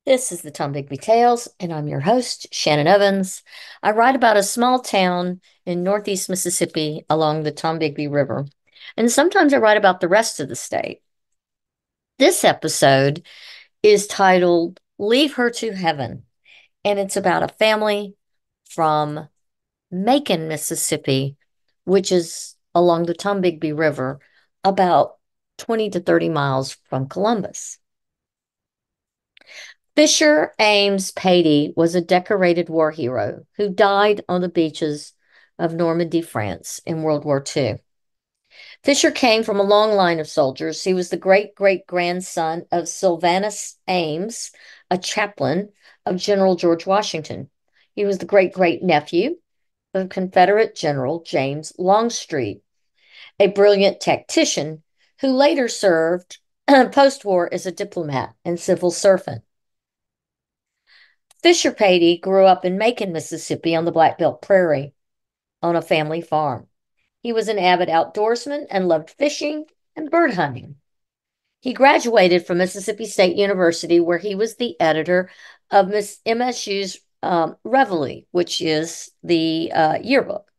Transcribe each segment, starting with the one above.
This is the Tom Bigby Tales, and I'm your host, Shannon Evans. I write about a small town in northeast Mississippi along the Tom Bigby River, and sometimes I write about the rest of the state. This episode is titled Leave Her to Heaven, and it's about a family from Macon, Mississippi, which is along the Tom Bigby River, about 20 to 30 miles from Columbus. Fisher Ames Patey was a decorated war hero who died on the beaches of Normandy, France in World War II. Fisher came from a long line of soldiers. He was the great great grandson of Sylvanus Ames, a chaplain of General George Washington. He was the great great nephew of Confederate General James Longstreet, a brilliant tactician who later served post war as a diplomat and civil servant. Fisher Patey grew up in Macon, Mississippi on the Black Belt Prairie on a family farm. He was an avid outdoorsman and loved fishing and bird hunting. He graduated from Mississippi State University, where he was the editor of Miss MSU's Reveille, which is the yearbook.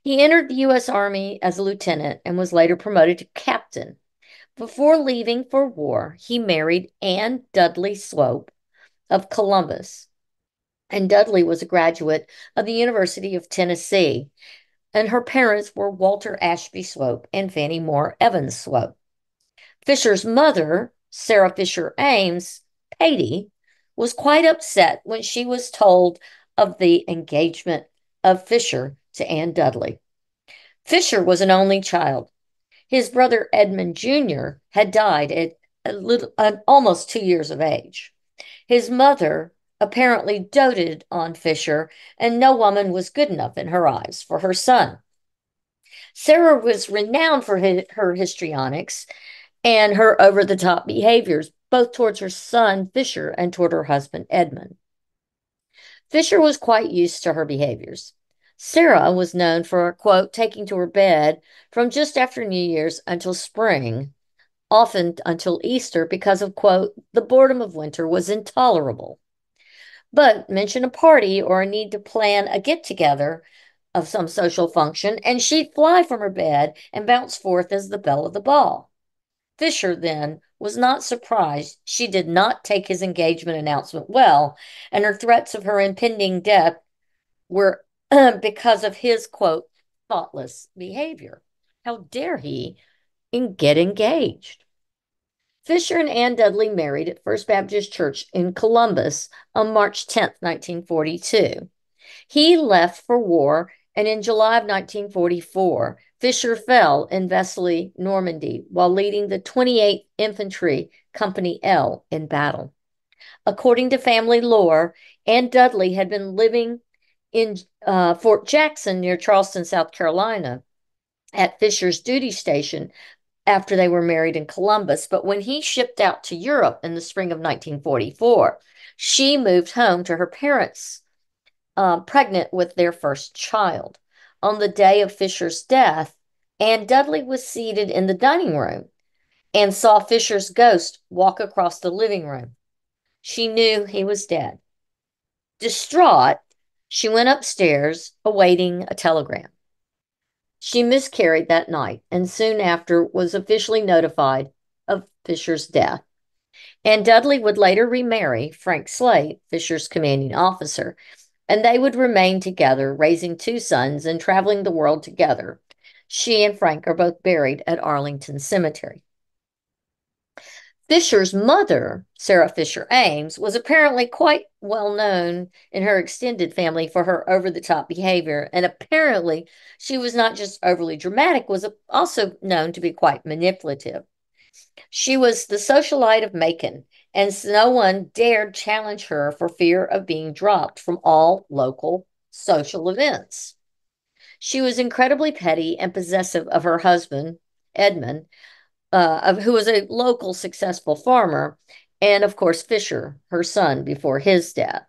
He entered the U.S. Army as a lieutenant and was later promoted to captain. Before leaving for war, he married Anne Dudley Swope of Columbus, and Dudley was a graduate of the University of Tennessee, and her parents were Walter Ashby Swope and Fannie Moore Evans Swope. Fisher's mother, Sarah Fisher Ames Patey, was quite upset when she was told of the engagement of Fisher to Anne Dudley. Fisher was an only child. His brother Edmund Jr. had died at almost 2 years of age. His mother apparently doted on Fisher, and no woman was good enough in her eyes for her son. Sarah was renowned for her histrionics and her over the top behaviors, both towards her son Fisher and toward her husband Edmund. Fisher was quite used to her behaviors. Sarah was known for, quote, taking to her bed from just after New Year's until spring, often until Easter, because of, quote, the boredom of winter was intolerable. But mention a party or a need to plan a get together of some social function, and she'd fly from her bed and bounce forth as the belle of the ball. Fisher then was not surprised she did not take his engagement announcement well, and her threats of her impending death were because of his, quote, thoughtless behavior. How dare he get engaged? Fisher and Ann Dudley married at First Baptist Church in Columbus on March 10th, 1942. He left for war, and in July of 1944, Fisher fell in Vesely, Normandy, while leading the 28th Infantry Company L in battle. According to family lore, Ann Dudley had been living in Fort Jackson near Charleston, South Carolina, at Fisher's duty station after they were married in Columbus. But when he shipped out to Europe in the spring of 1944, she moved home to her parents, pregnant with their first child. On the day of Fisher's death, Ann Dudley was seated in the dining room and saw Fisher's ghost walk across the living room. She knew he was dead. Distraught, she went upstairs awaiting a telegram. She miscarried that night and soon after was officially notified of Fisher's death. And Dudley would later remarry Frank Slate, Fisher's commanding officer, and they would remain together, raising two sons and traveling the world together. She and Frank are both buried at Arlington Cemetery. Fisher's mother, Sarah Fisher Ames, was apparently quite well known in her extended family for her over the top behavior. And apparently, she was not just overly dramatic, was also known to be quite manipulative. She was the socialite of Macon, and no one dared challenge her for fear of being dropped from all local social events. She was incredibly petty and possessive of her husband, Edmund, who was a local successful farmer, and of course, Fisher, her son, before his death.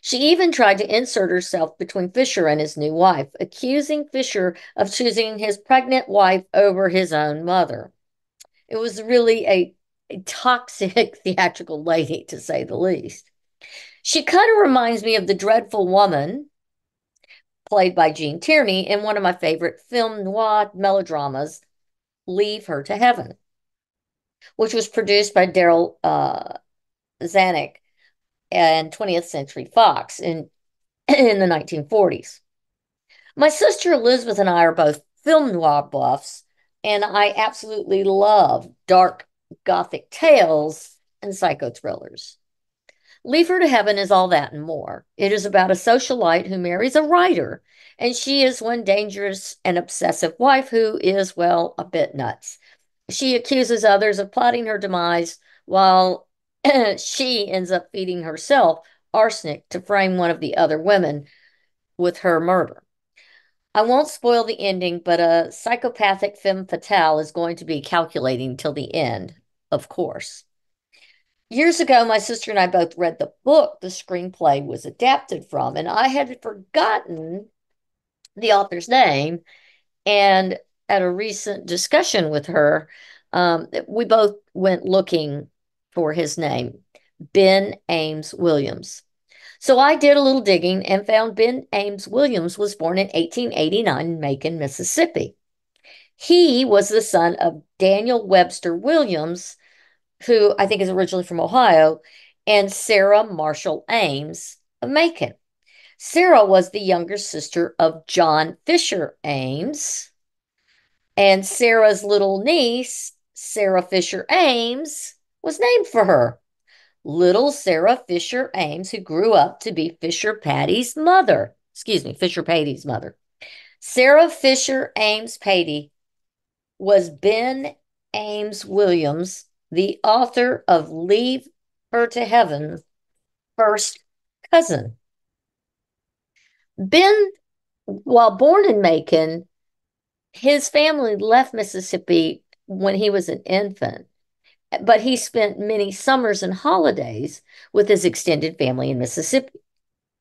She even tried to insert herself between Fisher and his new wife, accusing Fisher of choosing his pregnant wife over his own mother. It was really a toxic theatrical lady, to say the least. She kind of reminds me of the dreadful woman played by Jean Tierney in one of my favorite film noir melodramas, Leave Her to Heaven, which was produced by Daryl Zanuck and 20th Century Fox in the 1940s. My sister Elizabeth and I are both film noir buffs, and I absolutely love dark gothic tales and psycho thrillers. Leave Her to Heaven is all that and more. It is about a socialite who marries a writer, and she is one dangerous and obsessive wife who is, well, a bit nuts. She accuses others of plotting her demise while she ends up feeding herself arsenic to frame one of the other women with her murder. I won't spoil the ending, but a psychopathic femme fatale is going to be calculating till the end, of course. Years ago, my sister and I both read the book the screenplay was adapted from, and I had forgotten the author's name. And at a recent discussion with her, we both went looking for his name, Ben Ames Williams. So I did a little digging and found Ben Ames Williams was born in 1889 in Macon, Mississippi. He was the son of Daniel Webster Williams, who I think is originally from Ohio, and Sarah Marshall Ames of Macon. Sarah was the younger sister of John Fisher Ames, and Sarah's little niece, Sarah Fisher Ames, was named for her. Little Sarah Fisher Ames, who grew up to be Fisher Patty's mother. Excuse me, Fisher Patty's mother. Sarah Fisher Ames Patty was Ben Ames Williams, the author of Leave Her to Heaven, first cousin. Ben, while born in Macon, his family left Mississippi when he was an infant, but he spent many summers and holidays with his extended family in Mississippi.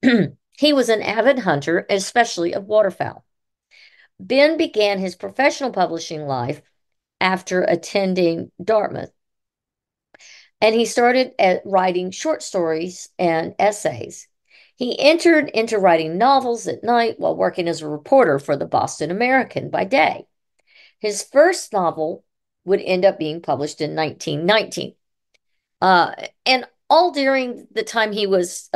He was an avid hunter, especially of waterfowl. Ben began his professional publishing life after attending Dartmouth, and he started at writing short stories and essays. He entered into writing novels at night while working as a reporter for the Boston American by day. His first novel would end up being published in 1919. Uh, and all during the time he was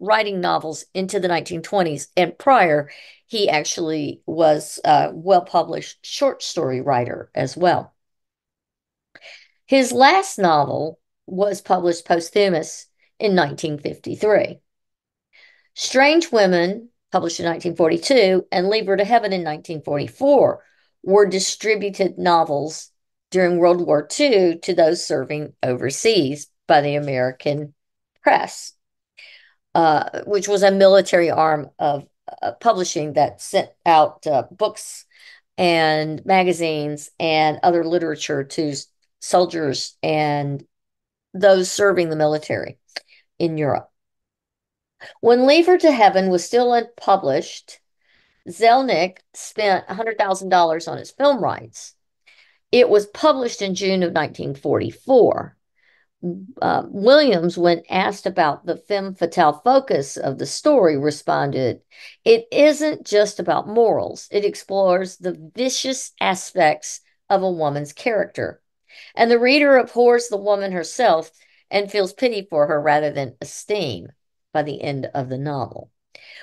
writing novels into the 1920s and prior, he actually was a well published short story writer as well. His last novel was published posthumous in 1953. Strange Women, published in 1942, and Leave Her to Heaven in 1944 were distributed novels during World War II to those serving overseas by the American press, which was a military arm of publishing that sent out books and magazines and other literature to soldiers and those serving the military in Europe. When Leave Her to Heaven was still unpublished, Zelnick spent $100,000 on its film rights. It was published in June of 1944. Williams, when asked about the femme fatale focus of the story, responded, "It isn't just about morals. It explores the vicious aspects of a woman's character. And the reader abhors the woman herself and feels pity for her rather than esteem by the end of the novel."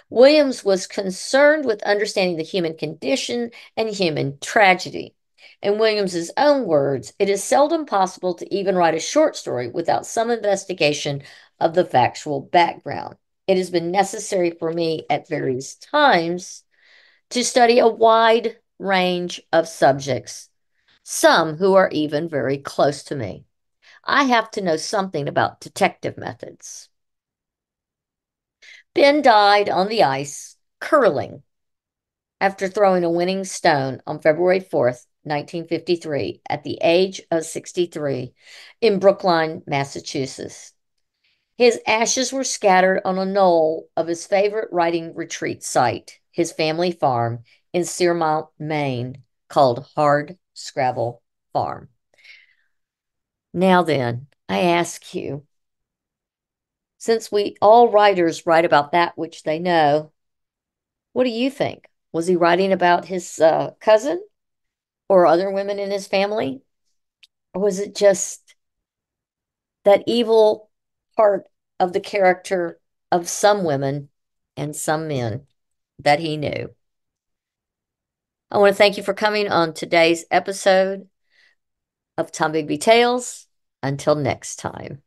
Williams was concerned with understanding the human condition and human tragedy. In Williams's own words, it is seldom possible to even write a short story without some investigation of the factual background. It has been necessary for me at various times to study a wide range of subjects, some who are even very close to me. I have to know something about detective methods. Ben died on the ice, curling, after throwing a winning stone on February 4th, 1953, at the age of 63 in Brookline, Massachusetts. His ashes were scattered on a knoll of his favorite riding retreat site, his family farm in Searmount, Maine, called Hard Scrabble Farm. Now then, I ask you, Since we all writers write about that which they know, what do you think? Was he writing about his cousin or other women in his family? Or was it just that evil part of the character of some women and some men that he knew? I want to thank you for coming on today's episode of Tom Bigby Tales. Until next time.